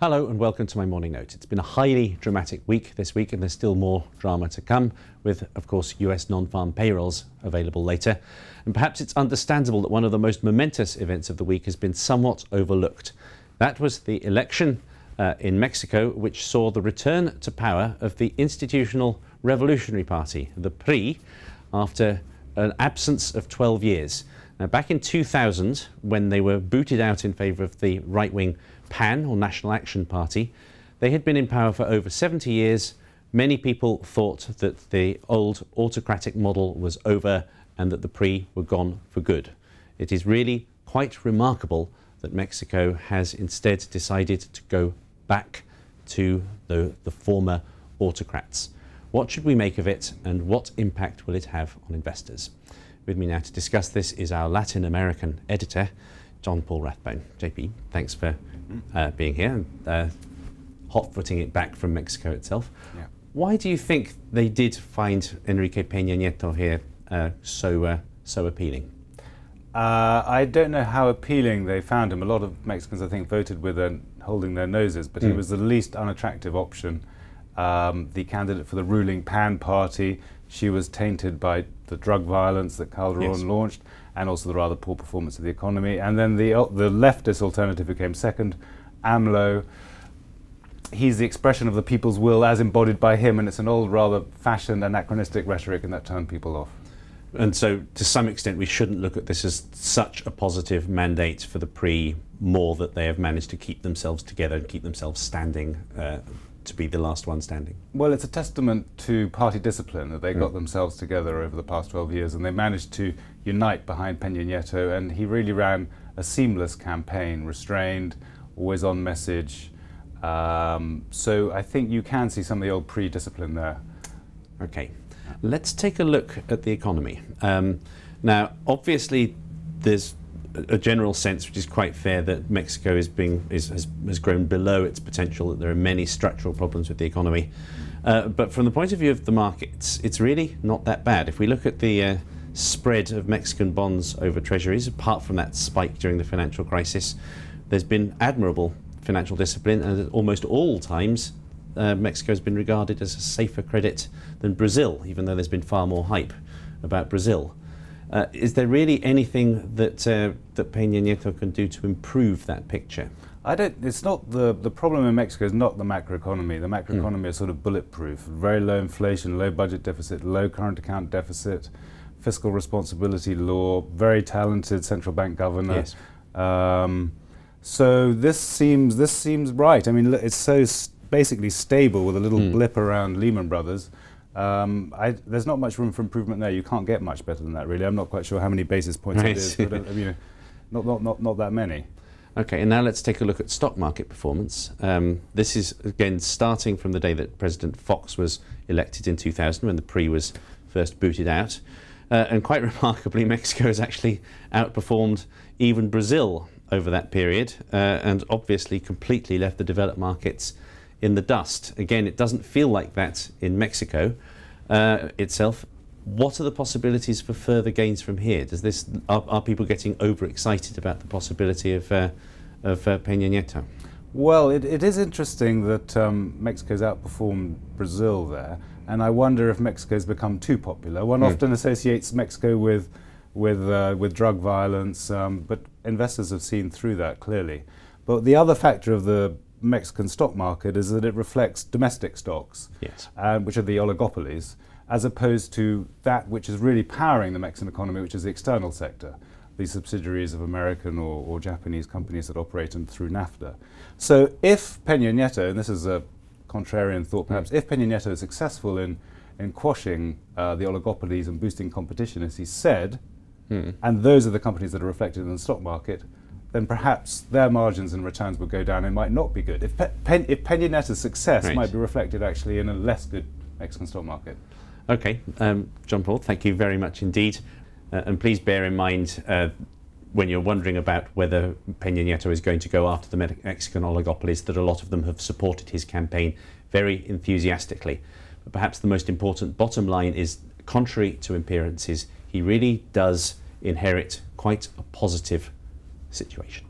Hello and welcome to my morning note. It's been a highly dramatic week this week, and there's still more drama to come with, of course, US non-farm payrolls available later. And perhaps it's understandable that one of the most momentous events of the week has been somewhat overlooked. That was the election in Mexico, which saw the return to power of the Institutional Revolutionary Party, the PRI, after an absence of 12 years. Now, back in 2000, when they were booted out in favour of the right-wing PAN, or National Action Party, they had been in power for over 70 years. Many people thought that the old autocratic model was over and that the PRI were gone for good. It is really quite remarkable that Mexico has instead decided to go back to the former autocrats. What should we make of it, and what impact will it have on investors? With me now to discuss this is our Latin American editor, Johnpaul Rathbone. JP, thanks for being here and hot-footing it back from Mexico itself. Yeah. Why do you think they did find Enrique Peña Nieto here so appealing? I don't know how appealing they found him. A lot of Mexicans, I think, voted with holding their noses, but he was the least unattractive option. The candidate for the ruling PAN party, she was tainted by the drug violence that Calderon launched, and also the rather poor performance of the economy. And then the leftist alternative who came second, AMLO. He's the expression of the people's will as embodied by him, and it's an old, rather fashioned, anachronistic rhetoric, and that turned people off. And so, to some extent, we shouldn't look at this as such a positive mandate for the PRI, more that they have managed to keep themselves together and keep themselves standing to be the last one standing. Well, it's a testament to party discipline that they got themselves together over the past 12 years, and they managed to unite behind Peña Nieto, and he really ran a seamless campaign, restrained, always on message. So I think you can see some of the old pre-discipline there. Okay, let's take a look at the economy. Now, obviously, there's a general sense, which is quite fair, that Mexico has grown below its potential, that there are many structural problems with the economy. But from the point of view of the markets, it's really not that bad. If we look at the spread of Mexican bonds over treasuries, apart from that spike during the financial crisis, there's been admirable financial discipline, and at almost all times Mexico has been regarded as a safer credit than Brazil, even though there's been far more hype about Brazil. Is there really anything that Peña Nieto can do to improve that picture? It's not the problem in Mexico is not the macroeconomy. The macroeconomy is sort of bulletproof. Very low inflation, low budget deficit, low current account deficit, fiscal responsibility law, very talented central bank governor. Yes. So this seems right. I mean, it's so basically stable with a little blip around Lehman Brothers. There's not much room for improvement there. You can't get much better than that, really. I'm not quite sure how many basis points it is, but not that many. Okay, and now let's take a look at stock market performance. This is, again, starting from the day that President Fox was elected in 2000, when the PRI was first booted out. And quite remarkably, Mexico has actually outperformed even Brazil over that period, and obviously completely left the developed markets in the dust. Again, it doesn't feel like that in Mexico itself. What are the possibilities for further gains from here? Are people getting overexcited about the possibility of Peña Nieto? Well, it is interesting that Mexico's outperformed Brazil there, and I wonder if Mexico's become too popular. One often associates Mexico with drug violence, but investors have seen through that clearly. But the other factor of the Mexican stock market is that it reflects domestic stocks, which are the oligopolies, as opposed to that which is really powering the Mexican economy, which is the external sector, the subsidiaries of American or Japanese companies that operate through NAFTA. So if Peña Nieto, and this is a contrarian thought perhaps, if Peña Nieto is successful in quashing the oligopolies and boosting competition, as he said, and those are the companies that are reflected in the stock market, then perhaps their margins and returns would go down and might not be good. If Peña Nieto's success might be reflected actually in a less good Mexican stock market. Okay, Johnpaul, thank you very much indeed. And please bear in mind, when you're wondering about whether Peña Nieto is going to go after the Mexican oligopolies, that a lot of them have supported his campaign very enthusiastically. But perhaps the most important bottom line is, contrary to appearances, he really does inherit quite a positive situation.